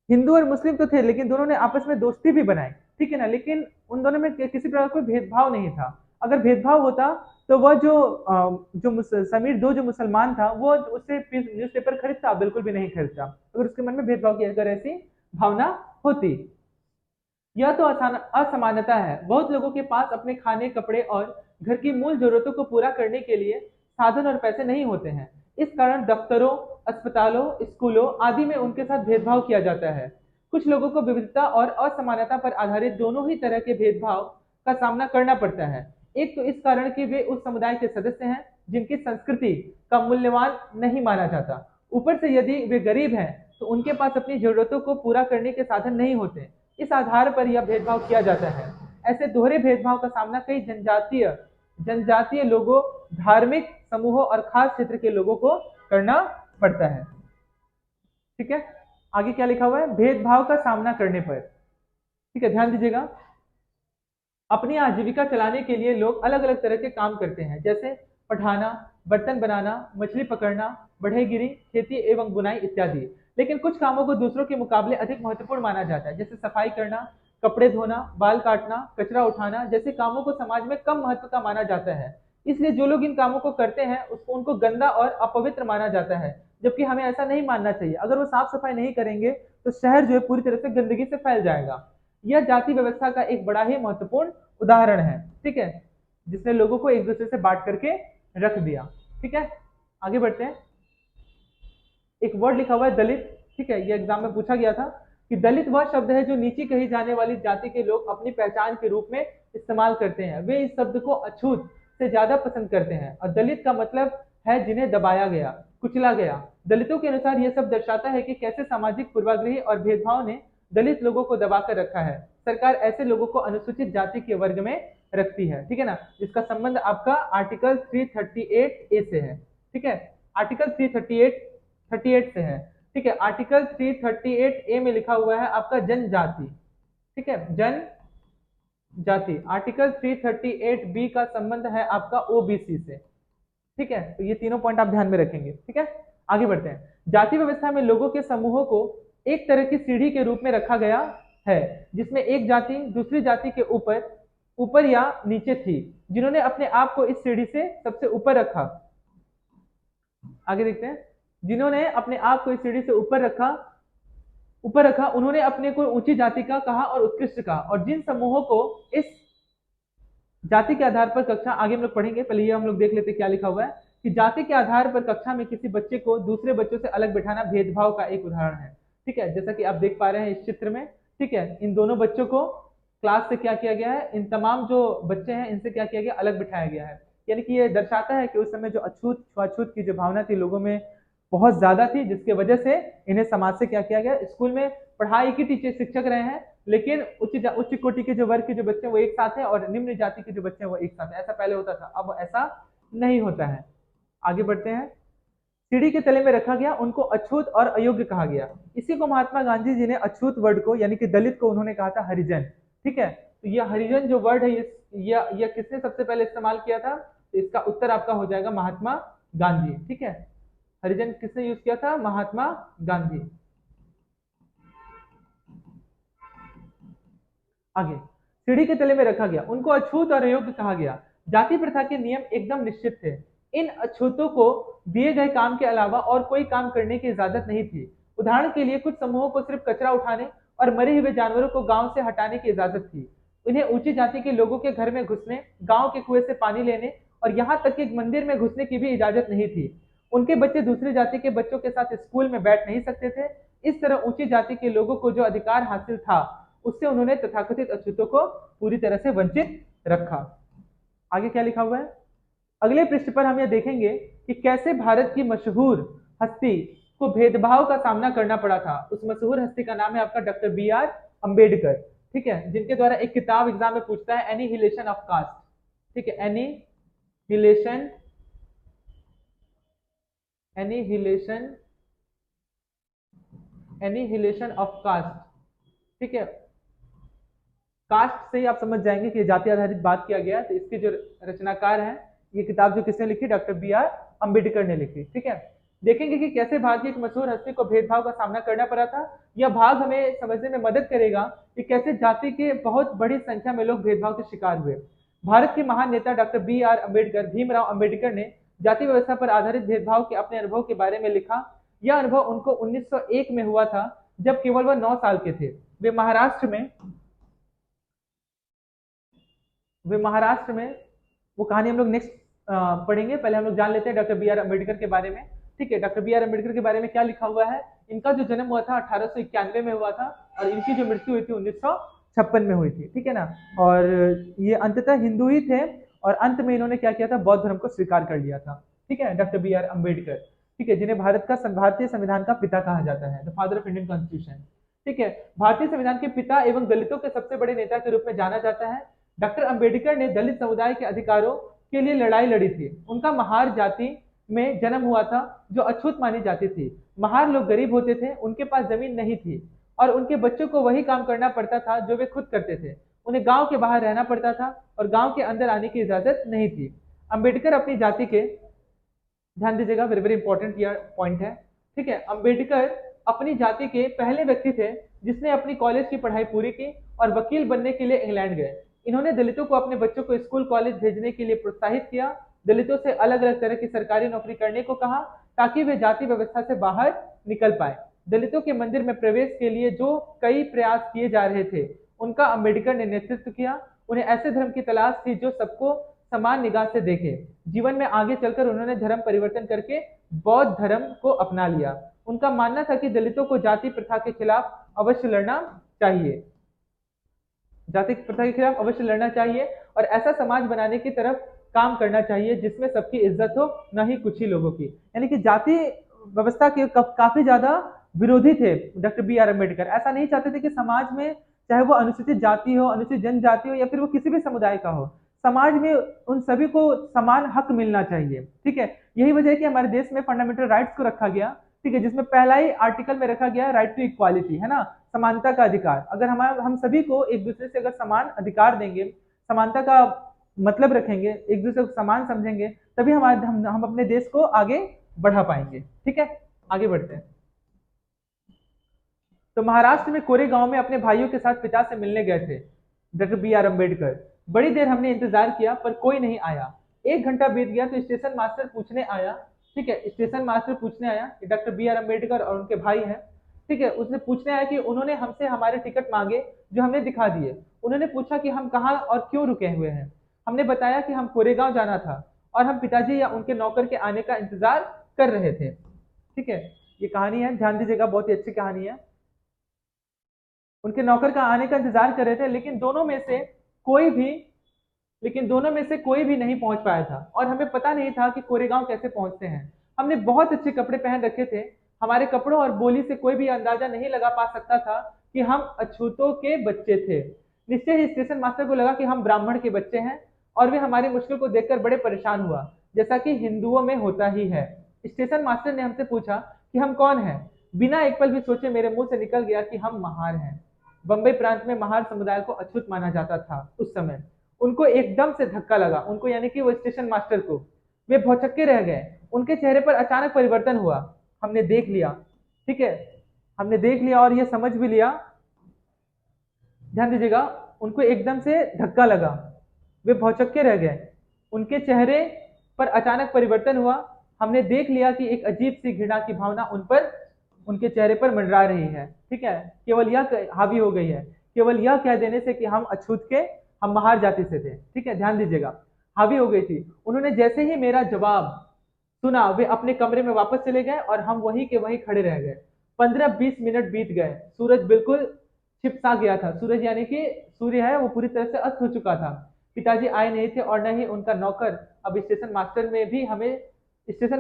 हिंदू और मुस्लिम तो थे, लेकिन दोनों ने आपस में दोस्ती भी बनाई, ठीक है ना, लेकिन उन दोनों में किसी प्रकार कोई भेदभाव नहीं था। अगर भेदभाव होता तो वह समीर 2 जो मुसलमान था, वो उससे न्यूज़पेपर खरीदता, बिल्कुल भी नहीं खरीदता, अगर उसके मन में भेदभाव की अगर ऐसी भावना होती। यह तो असमानता है। बहुत लोगों के पास अपने खाने, कपड़े और घर की मूल जरूरतों को पूरा करने के लिए साधन और पैसे नहीं होते हैं। इस कारण दफ्तरों, अस्पतालों, स्कूलों आदि में उनके साथ भेदभाव किया जाता है। कुछ लोगों को विविधता और असमानता पर आधारित दोनों ही तरह के भेदभाव का सामना करना पड़ता है। एक तो इस कारण कि वे उस समुदाय के सदस्य हैं जिनकी संस्कृति का मूल्यवान नहीं माना जाता। ऊपर से यदि वे गरीब हैं तो उनके पास अपनी जरूरतों को पूरा करने के साधन नहीं होते। इस आधार पर यह भेदभाव किया जाता है। ऐसे दोहरे भेदभाव का सामना कई जनजातीय लोगों, धार्मिक समूहों और खास क्षेत्र के लोगों को करना पड़ता है, ठीक है। आगे क्या लिखा हुआ है, भेदभाव का सामना करने पर, ठीक है, ध्यान दीजिएगा। अपनी आजीविका चलाने के लिए लोग अलग अलग तरह के काम करते हैं, जैसे पढ़ाना, बर्तन बनाना, मछली पकड़ना, बढ़ईगिरी, खेती एवं बुनाई इत्यादि। लेकिन कुछ कामों को दूसरों के मुकाबले अधिक महत्वपूर्ण माना जाता है, जैसे सफाई करना, कपड़े धोना, बाल काटना, कचरा उठाना जैसे कामों को समाज में कम महत्व का माना जाता है। इसलिए जो लोग इन कामों को करते हैं उसको उनको गंदा और अपवित्र माना जाता है, जबकि हमें ऐसा नहीं मानना चाहिए। अगर वो साफ सफाई नहीं करेंगे तो शहर जो है पूरी तरह से गंदगी से फैल जाएगा। यह जाति व्यवस्था का एक बड़ा ही महत्वपूर्ण उदाहरण है, ठीक है, जिसने लोगों को एक दूसरे से बांट करके रख दिया। ठीक है, आगे बढ़ते हैं। एक वर्ड लिखा हुआ है दलित, ठीक है, ये एग्जाम में पूछा गया था कि दलित वह शब्द है जो नीची कही जाने वाली जाति के लोग अपनी पहचान के रूप में इस्तेमाल करते हैं। वे इस शब्द को अछूत से ज्यादा पसंद करते हैं और दलित का मतलब है जिन्हें दबाया गया, कुचला गया। दलितों के अनुसार यह सब दर्शाता है कि कैसे सामाजिक पूर्वाग्रही और भेदभाव ने दलित लोगों को दबाकर रखा है। सरकार ऐसे लोगों को अनुसूचित जाति के वर्ग में रखती है, ठीक है ना, जिसका संबंध आपका आर्टिकल 338 ए से है। ठीक है, आर्टिकल 338 से है। ठीक है, आर्टिकल 338 ए में लिखा हुआ है आपका जनजाति, ठीक है, जन जाति। आर्टिकल 338 बी का संबंध है आपका ओबीसी से। ठीक है, तो ये तीनों पॉइंट आप ध्यान में रखेंगे। ठीक है, आगे बढ़ते हैं। जाति व्यवस्था में लोगों के समूहों को एक तरह की सीढ़ी के रूप में रखा गया है, जिसमें एक जाति दूसरी जाति के ऊपर ऊपर या नीचे थी, जिन्होंने अपने आप को इस सीढ़ी से सबसे ऊपर रखा। आगे देखते हैं। जिन्होंने अपने आप को इस सीढ़ी से ऊपर रखा उन्होंने अपने को ऊंची जाति का कहा और उत्कृष्ट कहा। और जिन समूहों को इस जाति के आधार पर कक्षा, आगे हम लोग पढ़ेंगे, पहले ये हम लोग देख लेते क्या लिखा हुआ है कि जाति के आधार पर कक्षा में किसी बच्चे को दूसरे बच्चों से अलग बैठाना भेदभाव का एक उदाहरण है। ठीक है, जैसा कि आप देख पा रहे हैं इस चित्र में। ठीक है, इन दोनों बच्चों को क्लास से क्या किया गया है, इन तमाम जो बच्चे हैं इनसे क्या किया गया, अलग बिठाया गया है। यानी कि ये दर्शाता है कि उस समय जो अछूत छुआछूत की जो भावना थी लोगों में बहुत ज्यादा थी, जिसके वजह से इन्हें समाज से क्या किया गया, स्कूल में पढ़ाई की टीचर शिक्षक रहे हैं, लेकिन उच्च कोटि के जो वर्ग के जो बच्चे वो एक साथ हैं और निम्न जाति के जो बच्चे हैं वो एक साथ हैं। ऐसा पहले होता था, अब ऐसा नहीं होता है। आगे बढ़ते हैं। सीढ़ी के तले में रखा गया उनको अछूत और अयोग्य कहा गया। इसी को महात्मा गांधी जी ने अछूत वर्ड को यानी कि दलित को उन्होंने कहा था हरिजन। ठीक है, तो यह हरिजन जो वर्ड है यह किसने सबसे पहले इस्तेमाल किया था, तो इसका उत्तर आपका हो जाएगा महात्मा गांधी। ठीक है, हरिजन किसने यूज किया था, महात्मा गांधी। आगे, सीढ़ी के तले में रखा गया उनको अछूत और अयोग्य कहा गया। जाति प्रथा के नियम एकदम निश्चित थे। इन अछूतों को दिए गए काम के अलावा और कोई काम करने की इजाजत नहीं थी। उदाहरण के लिए कुछ समूहों को सिर्फ कचरा उठाने और मरे हुए जानवरों को गांव से हटाने की इजाजत थी। उन्हें ऊंची जाति के लोगों के घर में घुसने, गांव के कुएं से पानी लेने और यहाँ तक कि एक मंदिर में घुसने की भी इजाजत नहीं थी। उनके बच्चे दूसरी जाति के बच्चों के साथ स्कूल में बैठ नहीं सकते थे। इस तरह ऊंची जाति के लोगों को जो अधिकार हासिल था उससे उन्होंने तथाकथित अछूतों को पूरी तरह से वंचित रखा। आगे क्या लिखा हुआ है, अगले पृष्ठ पर हम यह देखेंगे कि कैसे भारत की मशहूर हस्ती को भेदभाव का सामना करना पड़ा था। उस मशहूर हस्ती का नाम है आपका डॉक्टर BR अम्बेडकर। ठीक है, जिनके द्वारा एक किताब एग्जाम में पूछता है, एनिहिलेशन ऑफ कास्ट। ठीक है, एनिहिलेशन ऑफ कास्ट। ठीक है, कास्ट से ही आप समझ जाएंगे कि जाति आधारित बात किया गया। तो इसके जो रचनाकार हैं, ये किताब जो किसने लिखी, डॉक्टर BR अम्बेडकर ने लिखी। ठीक है, देखेंगे कि कैसे भारत की एक मशहूर हस्ती को भेदभाव का सामना करना पड़ा था। यह भाग हमें समझने में मदद करेगा कि कैसे जाति के बहुत बड़ी संख्या में लोग भेदभाव के शिकार हुए। भारत के महान नेता डॉक्टर BR अम्बेडकर, भीमराव अम्बेडकर ने जाति व्यवस्था पर आधारित भेदभाव के अपने अनुभव के बारे में लिखा। यह अनुभव उनको 1901 में हुआ था, जब केवल वह 9 साल के थे। वे महाराष्ट्र में वो कहानी हम लोग नेक्स्ट पढ़ेंगे। पहले हम लोग जान लेते हैं डॉक्टर BR अम्बेडकर के बारे में। ठीक है, डॉक्टर BR अम्बेडकर के बारे में क्या लिखा हुआ है। इनका जो जन्म हुआ था 1891 में हुआ था और इनकी जो मृत्यु हुई थी 1956 में हुई थी। ठीक है ना, और ये अंततः हिंदू ही थे और अंत में इन्होंने क्या किया था, बौद्ध धर्म को स्वीकार कर लिया था। ठीक है, डॉक्टर BR अम्बेडकर, ठीक है, जिन्हें भारतीय संविधान का पिता कहा जाता है, the father of Indian constitution. ठीक है, भारतीय संविधान के पिता एवं दलितों के सबसे बड़े नेता के रूप में जाना जाता है। डॉक्टर अम्बेडकर ने दलित समुदाय के अधिकारों के लिए लड़ाई लड़ी थी। उनका महार जाति में जन्म हुआ था जो अछूत मानी जाती थी। महार लोग गरीब होते थे, उनके पास जमीन नहीं थी और उनके बच्चों को वही काम करना पड़ता था जो वे खुद करते थे। उन्हें गांव के बाहर रहना पड़ता था और गांव के अंदर आने की इजाजत नहीं थी। अंबेडकर अपनी जाति के, ध्यान दीजिएगा, वेरी वेरी इंपॉर्टेंट पॉइंट है, ठीक है, अंबेडकर अपनी जाति के पहले व्यक्ति थे जिसने अपनी कॉलेज की पढ़ाई पूरी की और वकील बनने के लिए इंग्लैंड गए। इन्होंने दलितों को अपने बच्चों को स्कूल कॉलेज भेजने के लिए प्रोत्साहित किया, दलितों से अलग अलग तरह की सरकारी नौकरी करने को कहा ताकि वे जाति व्यवस्था से बाहर निकल पाए। दलितों के मंदिर में प्रवेश के लिए जो कई प्रयास किए जा रहे थे उनका अंबेडकर ने नेतृत्व किया। उन्हें ऐसे धर्म की तलाश थी जो सबको समान निगाह से देखे। जीवन में आगे चलकर उन्होंने धर्म परिवर्तन करके बौद्ध धर्म को अपना लिया। उनका मानना था कि दलितों को जाति प्रथा के खिलाफ अवश्य लड़ना चाहिए, जाति प्रथा के खिलाफ अवश्य लड़ना चाहिए और ऐसा समाज बनाने की तरफ काम करना चाहिए जिसमें सबकी इज्जत हो, न ही कुछ ही लोगों की। यानी कि जाति व्यवस्था के काफी ज्यादा विरोधी थे डॉक्टर बी आर अम्बेडकर। ऐसा नहीं चाहते थे कि समाज में, चाहे वो अनुसूचित जाति हो, अनुसूचित जनजाति हो या फिर वो किसी भी समुदाय का हो, समाज में उन सभी को समान हक मिलना चाहिए। ठीक है, यही वजह है कि हमारे देश में फंडामेंटल राइट्स को रखा गया, ठीक है, जिसमें पहला ही आर्टिकल में रखा गया राइट टू इक्वालिटी, है ना, समानता का अधिकार। अगर हम सभी को एक दूसरे से अगर समान अधिकार देंगे, समानता का मतलब रखेंगे, एक दूसरे को समान समझेंगे, तभी हम अपने देश को आगे बढ़ा पाएंगे। ठीक है, आगे बढ़ते हैं। तो महाराष्ट्र में कोरेगांव में अपने भाइयों के साथ पिता से मिलने गए थे डॉक्टर बी आर अम्बेडकर। बड़ी देर हमने इंतजार किया पर कोई नहीं आया। 1 घंटा बीत गया तो स्टेशन मास्टर पूछने आया, ठीक है, स्टेशन मास्टर पूछने आया कि डॉक्टर बी आर अम्बेडकर और उनके भाई हैं, ठीक है, उसने पूछने आया कि उन्होंने हमसे हमारे टिकट मांगे जो हमने दिखा दिए। उन्होंने पूछा कि हम कहाँ और क्यों रुके हुए हैं। हमने बताया कि हम कोरेगांव जाना था और हम पिताजी या उनके नौकर के आने का इंतजार कर रहे थे। ठीक है, ये कहानी है, ध्यान दीजिएगा, बहुत ही अच्छी कहानी है। उनके नौकर का आने का इंतजार कर रहे थे, लेकिन दोनों में से कोई भी नहीं पहुंच पाया था और हमें पता नहीं था कि कोरेगांव कैसे पहुंचते हैं। हमने बहुत अच्छे कपड़े पहन रखे थे, हमारे कपड़ों और बोली से कोई भी अंदाजा नहीं लगा पा सकता था कि हम अछूतों के बच्चे थे। निश्चय ही स्टेशन मास्टर को लगा कि हम ब्राह्मण के बच्चे हैं और वे हमारी मुश्किल को देखकर बड़े परेशान हुआ, जैसा कि हिंदुओं में होता ही है। स्टेशन मास्टर ने हमसे पूछा कि हम कौन हैं। बिना एक पल भी सोचे मेरे मुंह से निकल गया कि हम महार हैं। बंबई प्रांत में महार समुदाय को अछूत माना जाता था उस समय। उनको एकदम से धक्का लगा, उनको यानी कि वो स्टेशन मास्टर को, वे भौचक्के रह गए। उनके चेहरे पर अचानक परिवर्तन हुआ। हमने देख लिया, ठीक है, हमने देख लिया और ये समझ भी लिया, ध्यान दीजिएगा, उनको एकदम से धक्का लगा, वे भौचक्के रह गए, उनके चेहरे पर अचानक परिवर्तन हुआ। हमने देख लिया कि एक अजीब सी घृणा की भावना उनके चेहरे पर मंडरा रही है। ठीक है, केवल यह हावी हो गई है, केवल यह कह देने से कि हम अछूत के, हम महार जाति से थे। ठीक है, ध्यान दीजिएगा, हावी हो गई थी। उन्होंने जैसे ही मेरा जवाब सुना वे अपने कमरे में वापस चले गए और हम वहीं के वहीं खड़े रह गए। 15-20 मिनट बीत गए, सूरज बिल्कुल छिपसा गया था। सूरज यानी कि सूर्य है वो पूरी तरह से अस्त हो चुका था। पिताजी आए नहीं थे और न ही उनका नौकर। अब स्टेशन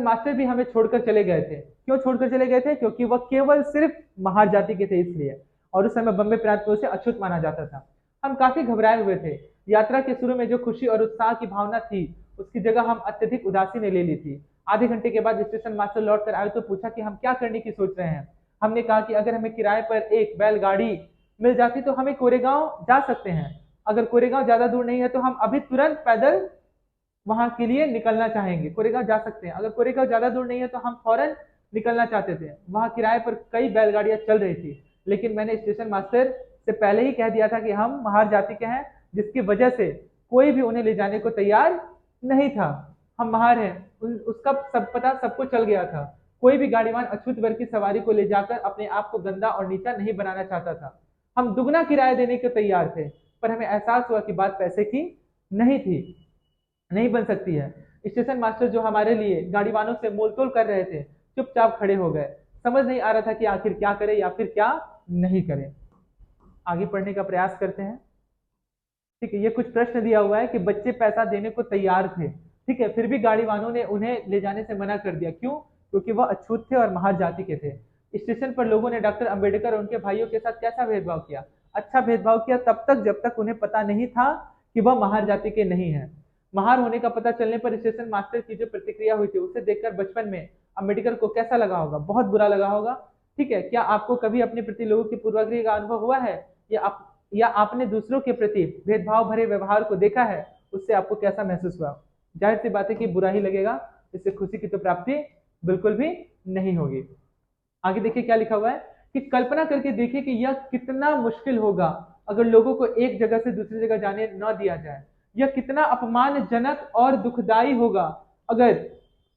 मास्टर भी हमें छोड़कर चले गए थे। क्यों छोड़कर चले गए थे? क्योंकि वह केवल सिर्फ महार जाति के थे इसलिए, और उस समय बम्बई प्रांत में उसे अछूत माना जाता था। हम काफी घबराए हुए थे। यात्रा के शुरू में जो खुशी और उत्साह की भावना थी उसकी जगह हम अत्यधिक उदासी ने ले ली थी। आधे घंटे के बाद स्टेशन मास्टर लौट कर आए तो पूछा कि हम क्या करने की सोच रहे हैं। हमने कहा कि अगर हमें किराए पर एक बैलगाड़ी मिल जाती तो हमें कोरेगांव जा सकते हैं। अगर कोरेगांव ज्यादा दूर नहीं है तो हम अभी तुरंत पैदल वहां के लिए निकलना चाहेंगे, कोरेगांव जा सकते हैं। अगर कोरेगांव ज्यादा दूर नहीं है तो हम फौरन निकलना चाहते थे। वहां किराए पर कई बैलगाड़ियां चल रही थी, लेकिन मैंने स्टेशन मास्टर से पहले ही कह दिया था कि हम महार जाति के हैं, जिसकी वजह से कोई भी उन्हें ले जाने को तैयार नहीं था। हम महार हैं, उसका सब पता सबको चल गया था। कोई भी गाड़ीवान अछूत वर्ग की सवारी को ले जाकर अपने आप को गंदा और नीचा नहीं बनाना चाहता था। हम दुगना किराया देने के तैयार थे, पर हमें एहसास हुआ कि बात पैसे की नहीं थी, नहीं बन सकती है। स्टेशन मास्टर जो हमारे लिए गाड़ी वालों से मोलतोल कर रहे थे चुपचाप खड़े हो गए। समझ नहीं आ रहा था कि आखिर क्या करें या फिर क्या नहीं करें। आगे पढ़ने का प्रयास करते हैं। ठीक है, ये कुछ प्रश्न दिया हुआ है कि बच्चे पैसा देने को तैयार थे, ठीक है, फिर भी गाड़ी वालों ने उन्हें ले जाने से मना कर दिया। क्यों? क्योंकि वह अछूत थे और महार जाति के थे। स्टेशन पर लोगों ने डॉक्टर अंबेडकर और उनके भाइयों के साथ कैसा भेदभाव किया? अच्छा भेदभाव किया तब तक जब तक उन्हें पता नहीं था कि वह महार जाति के नहीं है। महार होने का पता चलने पर स्टेशन मास्टर की जो प्रतिक्रिया हुई थी उसे देखकर बचपन में अंबेडकर को कैसा लगा होगा? बहुत बुरा लगा होगा। ठीक है, क्या आपको कभी अपने प्रति लोगों की पूर्वाग्रह का अनुभव हुआ है, या या आपने दूसरों के प्रति भेदभाव भरे व्यवहार को देखा है, उससे आपको कैसा महसूस हुआ? जाहिर सी बात है कि बुरा ही लगेगा, इससे खुशी की तो प्राप्ति बिल्कुल भी नहीं होगी। आगे देखिए क्या लिखा हुआ है कि कल्पना करके देखिए कि यह कितना मुश्किल होगा अगर लोगों को एक जगह से दूसरी जगह जाने न दिया जाए। यह कितना अपमानजनक और दुखदाई होगा अगर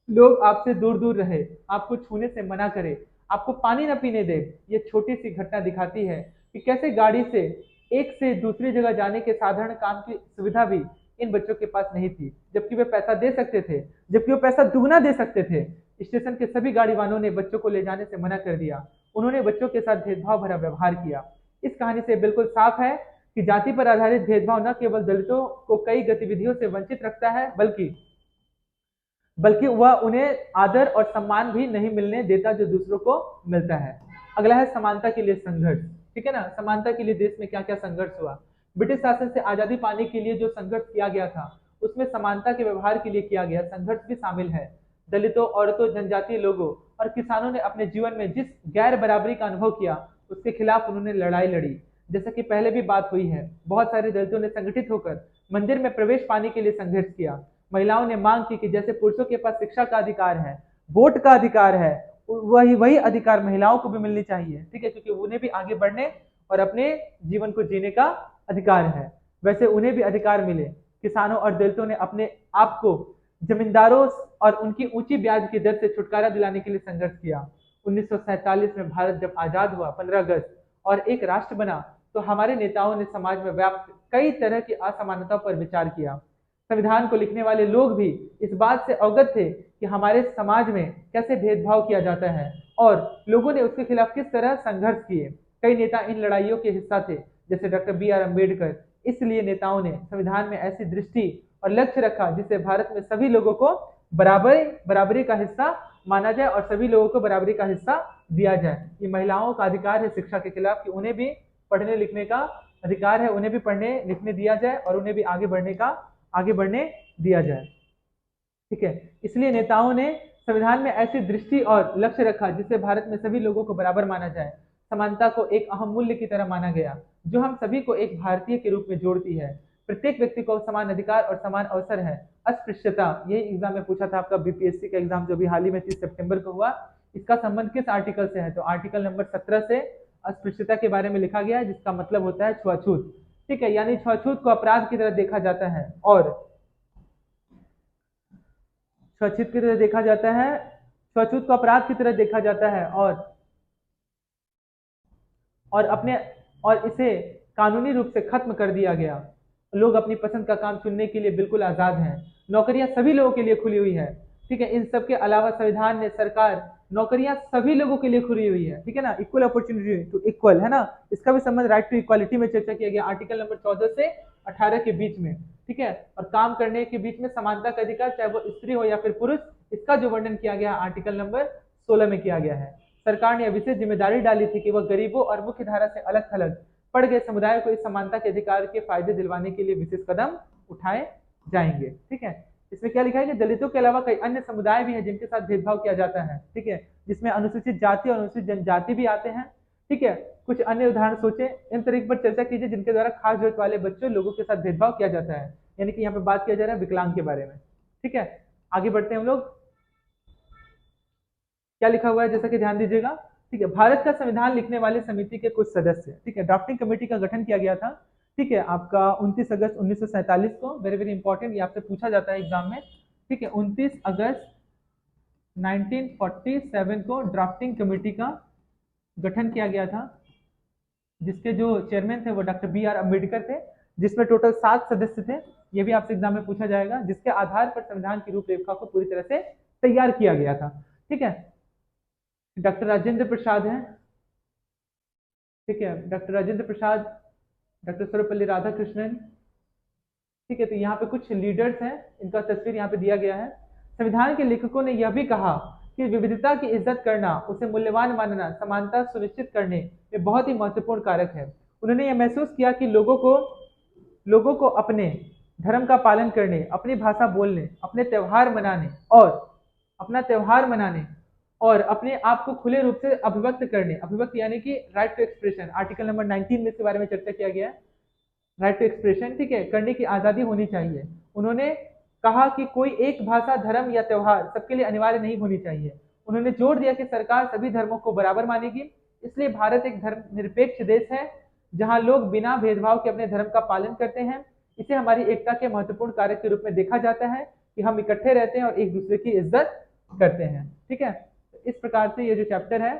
लोग आपसे दूर दूर रहे, आपको छूने से मना करे, आपको पानी न पीने दे। ये छोटी सी घटना दिखाती है कि कैसे गाड़ी से एक से दूसरी जगह जाने के साधारण काम की सुविधा भी इन बच्चों के पास नहीं थी, जबकि वे पैसा दे सकते थे, जबकि वो पैसा दुगना दे सकते थे। स्टेशन के सभी गाड़ी वालों ने बच्चों को ले जाने से मना कर दिया। उन्होंने बच्चों के साथ भेदभाव भरा व्यवहार किया। इस कहानी से बिल्कुल साफ है कि जाति पर आधारित भेदभाव न केवल दलितों को कई गतिविधियों से वंचित रखता है, बल्कि वह उन्हें आदर और सम्मान भी नहीं मिलने देता जो दूसरों को मिलता है। अगला है समानता के लिए संघर्ष। ठीक है ना, समानता के लिए देश में क्या क्या संघर्ष हुआ। ब्रिटिश शासन से आजादी पाने के लिए जो संघर्ष किया गया था, उसमें समानता के व्यवहार के लिए किया गया संघर्ष भी शामिल है। दलितों, औरतों, जनजातीय लोगों और किसानों ने अपने जीवन में जिस गैर बराबरी का अनुभव किया, उसके खिलाफ उन्होंने लड़ाई लड़ी। जैसा कि पहले भी बात हुई है, बहुत सारे दलितों ने संगठित होकर मंदिर में प्रवेश पाने के लिए संघर्ष किया। महिलाओं ने मांग की कि जैसे पुरुषों के पास शिक्षा का अधिकार है, वोट का अधिकार है, वही वही अधिकार महिलाओं को भी मिलनी चाहिए। ठीक है, क्योंकि उन्हें भी आगे बढ़ने और अपने जीवन को जीने का अधिकार है, वैसे उन्हें भी अधिकार मिले। किसानों और दलितों ने अपने आप को जमींदारों और उनकी ऊंची ब्याज की दर से छुटकारा दिलाने के लिए संघर्ष किया। 1947 में भारत जब आजाद हुआ 15 अगस्त और एक राष्ट्र बना, तो हमारे नेताओं ने समाज में व्याप्त कई तरह की असमानताओं पर विचार किया। संविधान को लिखने वाले लोग भी इस बात से अवगत थे कि हमारे समाज में कैसे भेदभाव किया जाता है और लोगों ने उसके खिलाफ किस तरह संघर्ष किए। कई नेता इन लड़ाइयों के हिस्सा थे, जैसे डॉक्टर बी.आर. अम्बेडकर। इसलिए नेताओं ने संविधान में ऐसी दृष्टि और लक्ष्य रखा जिससे भारत में सभी लोगों को बराबरी का हिस्सा माना जाए और सभी लोगों को बराबरी का हिस्सा दिया जाए। ये महिलाओं का अधिकार है शिक्षा के खिलाफ कि उन्हें भी पढ़ने लिखने का अधिकार है, उन्हें भी पढ़ने लिखने दिया जाए और उन्हें भी आगे बढ़ने दिया जाए। ठीक है, इसलिए नेताओं ने संविधान में ऐसी दृष्टि और लक्ष्य रखा जिससे भारत में सभी लोगों को बराबर माना जाए। समानता को एक अहम मूल्य की तरह माना गया जो हम सभी को एक भारतीय के रूप में जोड़ती है। प्रत्येक व्यक्ति को समान अधिकार और समान अवसर है। अस्पृश्यता, यही एग्जाम में पूछा था आपका बीपीएससी का एग्जाम जो भी हाल ही में 30 सितंबर को हुआ, इसका संबंध किस आर्टिकल से है? तो आर्टिकल नंबर 17 से अस्पृश्यता के बारे में लिखा गया है, जिसका मतलब होता है छुआछूत। ठीक है, यानी छुआछूत को अपराध की तरह देखा जाता है और छुआछूत की तरह देखा जाता है, छुआछूत को अपराध की तरह देखा जाता है और इसे कानूनी रूप से खत्म कर दिया गया। लोग अपनी पसंद का काम चुनने के लिए बिल्कुल आजाद हैं। नौकरियां सभी लोगों के लिए खुली हुई है। ठीक है, इन सब के अलावा संविधान ने सरकार नौकरियां सभी लोगों के लिए खुली हुई है। ठीक है ना, इक्वल अपॉर्चुनिटी टू इक्वल है ना, इसका भी संबंध राइट टू इक्वालिटी में चर्चा किया गया आर्टिकल नंबर 14 से 18 के बीच में। ठीक है, और काम करने के बीच में समानता का अधिकार, चाहे वो स्त्री हो या फिर पुरुष, इसका जो वर्णन किया गया आर्टिकल नंबर 16 में किया गया है। सरकार ने विशेष जिम्मेदारी डाली थी कि वह गरीबों और मुख्य धारा से अलग थलग पड़ गए समुदाय को इस समानता के अधिकार के फायदे दिलवाने के लिए विशेष कदम उठाए जाएंगे। ठीक है, इसमें क्या लिखा है कि दलितों के अलावा कई अन्य समुदाय भी हैं जिनके साथ भेदभाव किया जाता है। ठीक है, जिसमें अनुसूचित जाति और अनुसूचित जनजाति भी आते हैं। ठीक है, कुछ अन्य उदाहरण सोचे, इन तरीके पर चर्चा कीजिए जिनके द्वारा खास जरूरत वाले बच्चों लोगों के साथ भेदभाव किया जाता है। यानी कि यहाँ पे बात किया जा रहा है विकलांग के बारे में। ठीक है, आगे बढ़ते हैं हम लोग। क्या लिखा हुआ है जैसा कि ध्यान दीजिएगा। ठीक है, भारत का संविधान लिखने वाली समिति के कुछ सदस्य, ठीक है, ड्राफ्टिंग कमेटी का गठन किया गया था। ठीक है, आपका 29 अगस्त 1947 को, वेरी वेरी इंपॉर्टेंट, ये आपसे पूछा जाता है एग्जाम में। ठीक है, 29 अगस्त 1947 को ड्राफ्टिंग कमेटी का गठन किया गया था, जिसके जो चेयरमैन थे वो डॉक्टर बी.आर. अम्बेडकर थे, जिसमें टोटल 7 सदस्य थे। ये भी आपसे एग्जाम में पूछा जाएगा, जिसके आधार पर संविधान की रूपरेखा को पूरी तरह से तैयार किया गया था। ठीक है, डॉक्टर राजेंद्र प्रसाद हैं। ठीक है, डॉक्टर राजेंद्र प्रसाद, डॉक्टर सर्वपल्ली राधाकृष्णन। ठीक है, तो यहाँ पे कुछ लीडर्स हैं, इनका तस्वीर यहाँ पे दिया गया है। संविधान के लेखकों ने यह भी कहा कि विविधता की इज्जत करना, उसे मूल्यवान मानना, समानता सुनिश्चित करने में बहुत ही महत्वपूर्ण कारक है। उन्होंने यह महसूस किया कि लोगों को अपने धर्म का पालन करने, अपनी भाषा बोलने, अपना त्योहार मनाने और अपने आप को खुले रूप से अभिव्यक्त करने, अभिव्यक्त यानी कि right to expression, article number 19 में इसके बारे में चर्चा किया गया है, राइट टू एक्सप्रेशन, ठीक है, करने की आजादी होनी चाहिए। उन्होंने कहा कि कोई एक भाषा, धर्म या त्योहार सबके लिए अनिवार्य नहीं होनी चाहिए। उन्होंने जोर दिया कि सरकार सभी धर्मों को बराबर मानेगी, इसलिए भारत एक धर्म निरपेक्ष देश है जहां लोग बिना भेदभाव के अपने धर्म का पालन करते हैं। इसे हमारी एकता के महत्वपूर्ण कार्य के रूप में देखा जाता है कि हम इकट्ठे रहते हैं और एक दूसरे की इज्जत करते हैं। ठीक है, इस प्रकार से ये जो चैप्टर है,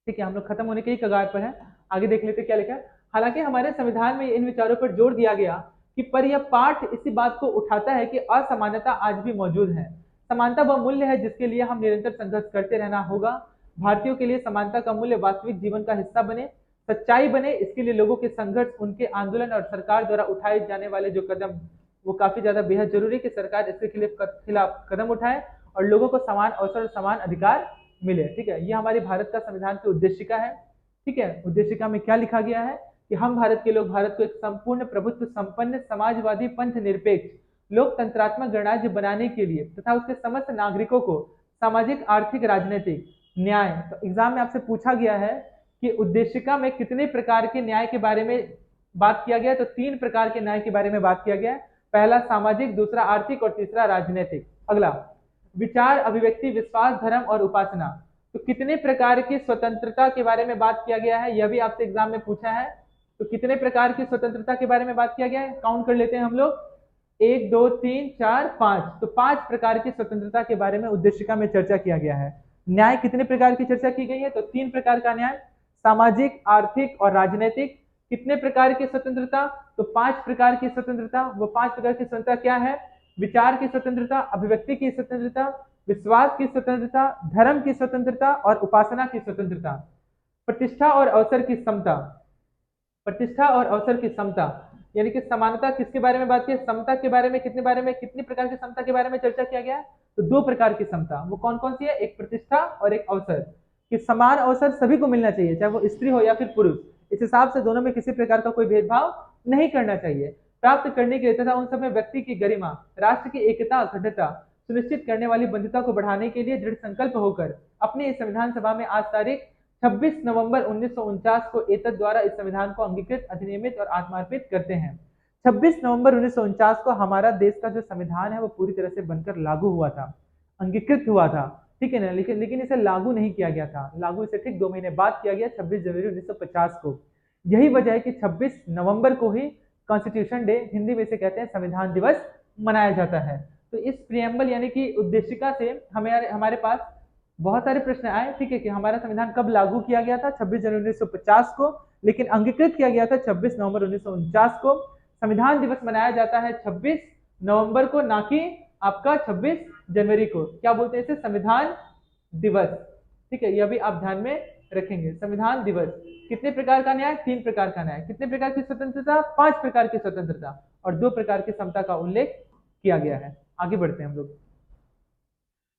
ठीक है, हम लोग खत्म होने के ही कगार पर है। आगे देख लेते क्या लिखा है। हालांकि हमारे संविधान में इन विचारों पर जोर दिया गया कि पर यह पाठ इसी बात को उठाता है कि असमानता आज भी मौजूद है। समानता वह मूल्य है जिसके लिए हम निरंतर संघर्ष करते रहना होगा। भारतीयों के लिए समानता का मूल्य वास्तविक जीवन का हिस्सा बने, सच्चाई बने, इसके लिए लोगों के संघर्ष, उनके आंदोलन और सरकार द्वारा उठाए जाने वाले जो कदम, वो काफी ज्यादा बेहद जरूरी है कि सरकार इसके खिलाफ कदम उठाए और लोगों को समान अवसर और समान अधिकार मिले। ठीक है, ये हमारे भारत का संविधान की उद्देशिका है। ठीक है, उद्देशिका में क्या लिखा गया है कि हम भारत के लोग भारत को एक संपूर्ण प्रभुत्व संपन्न समाजवादी पंथ निरपेक्ष लोकतंत्रात्मक गणराज्य बनाने के लिए तथा उसके समस्त नागरिकों को सामाजिक, आर्थिक, राजनीतिक न्याय। तो एग्जाम में आपसे पूछा गया है कि उद्देशिका में कितने प्रकार के न्याय के बारे में बात किया गया है, तो 3 प्रकार के न्याय के बारे में बात किया गया है। पहला सामाजिक, दूसरा आर्थिक और तीसरा राजनीतिक। अगला विचार, अभिव्यक्ति, विश्वास, धर्म और उपासना। तो कितने प्रकार की स्वतंत्रता के बारे में बात किया गया है, यह भी आपसे एग्जाम में पूछा है। तो कितने प्रकार की स्वतंत्रता के बारे में बात किया गया है, काउंट कर लेते हैं हम लोग, 1 2 3 4 5। तो 5 प्रकार की स्वतंत्रता के बारे में उद्देशिका में चर्चा किया गया है। न्याय कितने प्रकार की चर्चा की गई है, तो 3 प्रकार का न्याय, सामाजिक, आर्थिक और राजनीतिक। कितने प्रकार की स्वतंत्रता, तो 5 प्रकार की स्वतंत्रता। वो 5 प्रकार की स्वतंत्रता क्या है, विचार की स्वतंत्रता, अभिव्यक्ति की स्वतंत्रता, विश्वास की स्वतंत्रता, धर्म की स्वतंत्रता और उपासना की स्वतंत्रता। प्रतिष्ठा और अवसर की समता, प्रतिष्ठा और अवसर की समता यानी कि समानता किसके बारे में बात की, समता के बारे में, कितने प्रकार की समता के बारे में चर्चा किया गया है, तो 2 प्रकार की समता। वो कौन कौन सी है, एक प्रतिष्ठा और एक अवसर, कि समान अवसर सभी को मिलना चाहिए, चाहे वो स्त्री हो या फिर पुरुष। इस हिसाब से दोनों में किसी प्रकार का कोई भेदभाव नहीं करना चाहिए। प्राप्त करने के लिए तथा उन सब में व्यक्ति की गरिमा, राष्ट्र की एकता, अखंडता सुनिश्चित करने वाली बंधुता को बढ़ाने के लिए दृढ़ संकल्प होकर अपने इस संविधान सभा में आज तारीख 26 नवंबर 1949 को एतद द्वारा इस संविधान को अंगीकृत, अधिनियमित और आत्मार्पित करते हैं। 26 नवंबर 1949 को हमारा देश का जो संविधान है वो पूरी तरह से बनकर लागू हुआ था, अंगीकृत हुआ था। ठीक है ना, लेकिन इसे लागू नहीं किया गया था। लागू इसे ठीक 2 महीने बाद किया गया, 26 जनवरी 1950 को। यही वजह है कि 26 नवंबर को ही कॉन्स्टिट्यूशन डे, हिंदी में इसे कहते हैं संविधान दिवस, मनाया जाता है। तो इस प्रियम्बल यानी कि उद्देशिका से हमारे पास बहुत सारे प्रश्न आए। ठीक है, कि हमारा संविधान कब लागू किया गया था, 26 जनवरी 1950 को, लेकिन अंगीकृत किया गया था 26 नवंबर 1949 को। संविधान दिवस मनाया जाता है 26 नवंबर को, ना कि आपका 26 जनवरी को। क्या बोलते हैं इसे, संविधान दिवस। ठीक है, यह भी आप ध्यान में रखेंगे। संविधान दिवस, कितने प्रकार का न्याय, 3 प्रकार का न्याय, कितने प्रकार की स्वतंत्रता, 5 प्रकार की स्वतंत्रता और 2 प्रकार की समता का उल्लेख किया गया है। आगे बढ़ते हैं हम लोग।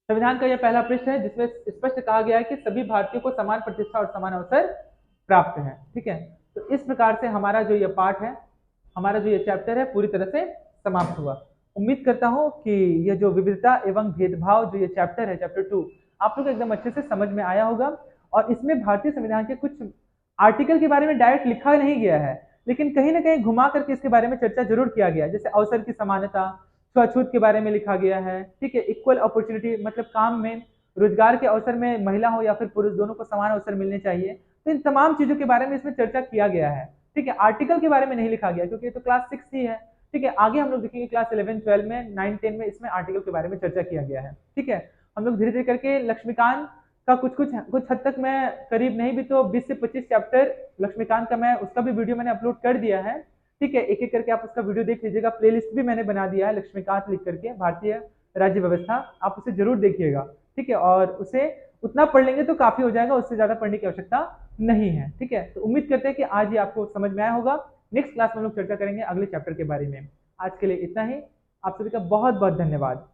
संविधान का यह पहला पृष्ठ है जिसमें स्पष्ट कहा गया है कि सभी भारतीयों को समान प्रतिष्ठा और समान अवसर प्राप्त है। ठीक है, तो इस प्रकार से हमारा जो यह पाठ है, हमारा जो ये चैप्टर है, पूरी तरह से समाप्त हुआ। उम्मीद करता हूं कि यह जो विविधता एवं भेदभाव जो ये चैप्टर है, चैप्टर 2, आप लोग एकदम अच्छे से समझ में आया होगा। और इसमें भारतीय संविधान के कुछ आर्टिकल के बारे में डायरेक्ट लिखा नहीं गया है, लेकिन कहीं ना कहीं घुमा करके इसके बारे में चर्चा जरूर किया गया है। जैसे अवसर की समानता, छुआछूत के बारे में लिखा गया है। ठीक है, इक्वल अपॉर्चुनिटी मतलब काम में, रोजगार के अवसर में महिला हो या फिर पुरुष, दोनों को समान अवसर मिलने चाहिए। तो इन तमाम चीजों के बारे में इसमें चर्चा किया गया है। ठीक है, आर्टिकल के बारे में नहीं लिखा गया क्योंकि ये तो क्लास 6 ही है। ठीक है, आगे हम लोग देखेंगे क्लास 11, 12 में, 9, 10 में इसमें आर्टिकल के बारे में चर्चा किया गया है। ठीक है, हम लोग धीरे धीरे करके लक्ष्मीकांत का कुछ हद तक मैं करीब नहीं भी तो 20 से 25 चैप्टर लक्ष्मीकांत का मैं उसका भी वीडियो मैंने अपलोड कर दिया है। ठीक है, एक एक करके आप उसका वीडियो देख लीजिएगा। प्लेलिस्ट भी मैंने बना दिया है लक्ष्मीकांत लिख करके, भारतीय राज्य व्यवस्था, आप उसे जरूर देखिएगा। ठीक है, और उसे उतना पढ़ लेंगे तो काफी हो जाएगा, उससे ज्यादा पढ़ने की आवश्यकता नहीं है। ठीक है, तो उम्मीद करते हैं कि आज ही आपको समझ में आया होगा। नेक्स्ट क्लास में हम लोग चर्चा करेंगे अगले चैप्टर के बारे में। आज के लिए इतना ही। आप सभी का बहुत बहुत धन्यवाद।